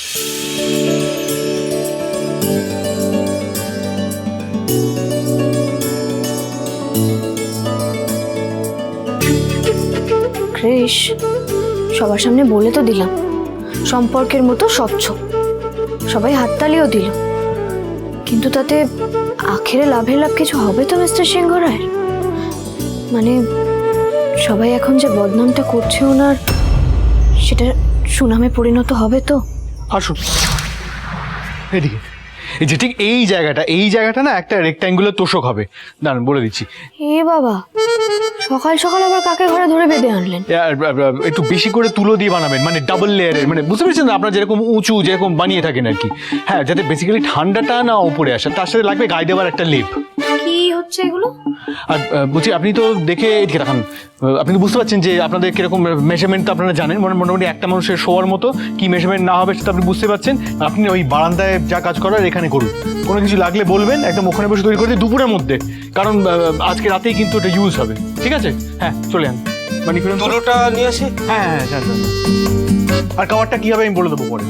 Chris, সবার সামনে বলে তো দিলাম সম্পর্কের মতো স্বচ্ছ, সবাই হাততালিও দিল, কিন্তু তাতে আখেরে লাভের লাভ কিছু হবে তো মিস্টার সিংহ রায়? মানে সবাই এখন যে বদনামটা করছে ওনার, সেটা সুনামে পরিণত হবে তো? আসুন এদিকে, এই যে ঠিক এই জায়গাটা না একটা রেক্ট্যাঙ্গুলার তোষক হবে। দাঁড়ান বলে দিচ্ছি। এ বাবা, সকাল সকাল আবার কাকে ঘরে ধরে বেঁধে আনলেন? একটু বেশি করে তুলো দিয়ে বানাবেন, মানে ডাবল লেয়ারের, মানে বুঝতে পেরেছেন না, আপনার যেরকম উঁচু যেরকম বানিয়ে থাকেন আর কি। হ্যাঁ, যাতে বেসিক্যালি ঠান্ডাটা না উপরে আসে, তার সাথে লাগবে গায়ে দেওয়ার একটা লেপ। কি হচ্ছে এগুলো? আর বলছি, আপনি তো দেখে এদিকে দেখান, আপনি তো বুঝতে পারছেন যে আপনাদের কিরকম মেজারমেন্ট তো আপনারা জানেন, মোটামুটি একটা মানুষের শোয়ার মতো কি মেজারমেন্ট না হবে সেটা আপনি বুঝতে পারছেন। আপনি ওই বারান্দায় যা কাজ করার এখানে করুন, কোনো কিছু লাগলে বলবেন, একদম ওখানে বসে তৈরি করে দিই দুপুরের মধ্যে, কারণ আজকে রাতেই কিন্তু ওটা ইউজ হবে, ঠিক আছে? হ্যাঁ চলে যান, মানে তুলোটা নিয়ে আসি। হ্যাঁ হ্যাঁ যান যান। আর খাবারটা কি হবে আমি বলে দেবো পরে।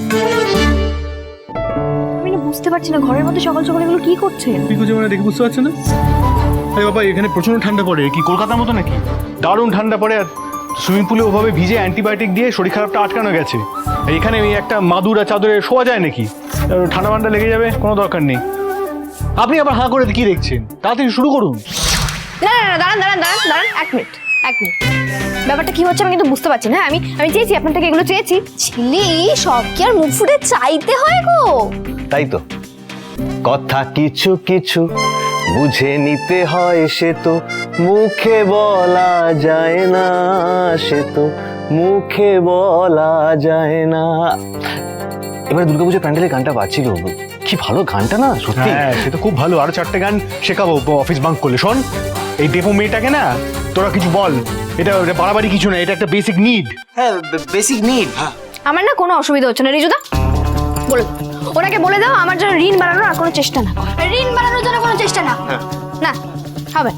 আমি না বুঝতে পারছি না, ঘরের মধ্যে সকাল সকাল এগুলো কি করছেন? কি করছে মানে দেখে বুঝতে পারছেন না? আরে বাবা, এখানে প্রচন্ড ঠান্ডা পড়ে, কি কলকাতার মতো নাকি? দারুণ ঠান্ডা পড়ে, আর সুইমিং পুলে ওভাবে ভিজে অ্যান্টিবায়োটিক দিয়ে শরীর খারাপটা আটকানো গেছে। এখানে এই একটা মাদুর আর চাদরে শোয়া যায় নাকি? ঠান্ডা ঠান্ডা লেগে যাবে, কোনো দরকার নেই। আপনি আবার হাঁ করে কি দেখছেন? তাড়াতাড়ি শুরু করুন। না না না, দাঁড়ান দাঁড়ান দাঁড়ান দাঁড়ান, এক মিনিট। ব্যাপারটা কি হচ্ছে আমি কিন্তু বুঝতে পারছি না। আমি চেয়েছি, আপনার থেকে এগুলো চেয়েছি। ছেলে সব কি আর মুখ ফুটে চাইতে হয় গো? তাই তো, কথা কিছু কিছু বুঝে নিতে হয়, সে তো মুখে বলা যায় না, সে তো মুখে বলা যায় না। এবারে দুর্গাপুজোর প্যান্ডেলে গানটা বাজছিল, কি ভালো গানটা না সত্যি। হ্যাঁ সে তো খুব ভালো, আরো 4টে গান শেখাবো অফিস বাঙ্ক করলে। শোন, এই ডেপো মেয়েটাকে না তোরা কিছু বল, এটা বাড়াবাড়ি কিছু না, এটা একটা বেসিক নিড। হ্যাঁ বেসিক নিড। হ্যাঁ আমার না কোনো অসুবিধা হচ্ছে না রিজুদা, বলে ওনাকে বলে দাও আমার জন্য ঋণ বাড়ানোর আর কোনো চেষ্টা না, ঋণ বাড়ানোর জন্য কোনো চেষ্টা না। না হবে,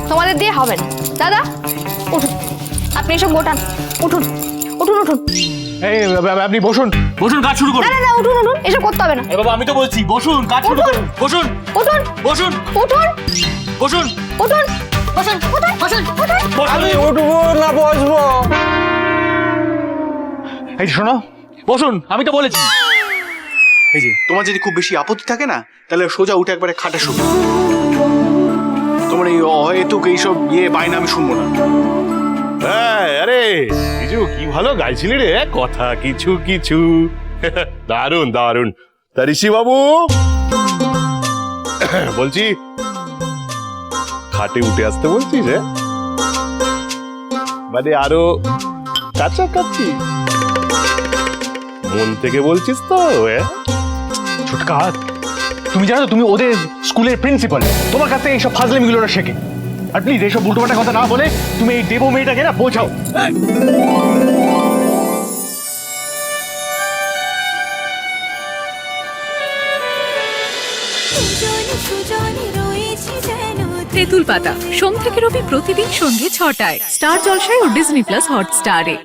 তোমাদের দিয়ে হবে না। দাদা উঠুন, আপনি এসব গোটান, উঠুন উঠুন উঠুন। এই আপনি বসুন বসুন, কাজ শুরু করুন। না না না, উঠুন উঠুন, এসব করতে হবে না। এ বাবা, আমি তো বলছি বসুন, কাজ শুরু করুন। বসুন উঠুন বসুন উঠুন বসুন উঠুন বসুন উঠুন বসুন উঠুন। আমি উঠবো না বসবো? এই যে শোনো, বসুন, আমি তো বলেছি। এই যে তোমার যদি খুব বেশি আপত্তি থাকে না, তাহলে সোজা উঠে একবারে খাটে শুনো। তোমার এই অহেতুক এইসব বায়না আমি শুনবো না। হ্যাঁ, আরে বিজু কি ভালো গাইছিলি রে, কথা কিছু কিছু। দারুণ দারুণ। তা ঋষি বাবু বলছি, খাটে উঠে আসতে বলছিস? মানে আরো কাছাকাছি মন থেকে বলছিস তো? ছোটকা, তুমি জানো তো তুমি ওদের স্কুলের প্রিন্সিপাল, তোমার কাছ থেকে এইসব ফাজলামিগুলো ওরা শেখে। আর প্লিজ এইসব উল্টোপাল্টা কথা না বলে তুমি এই দেবো মেয়েটাকে না বোঝাও। তেঁতুল পাতা সোম থেকে রবি প্রতিদিন সন্ধ্যে 6টায় স্টার জলসায় ও ডিজনি প্লাস হটস্টারে।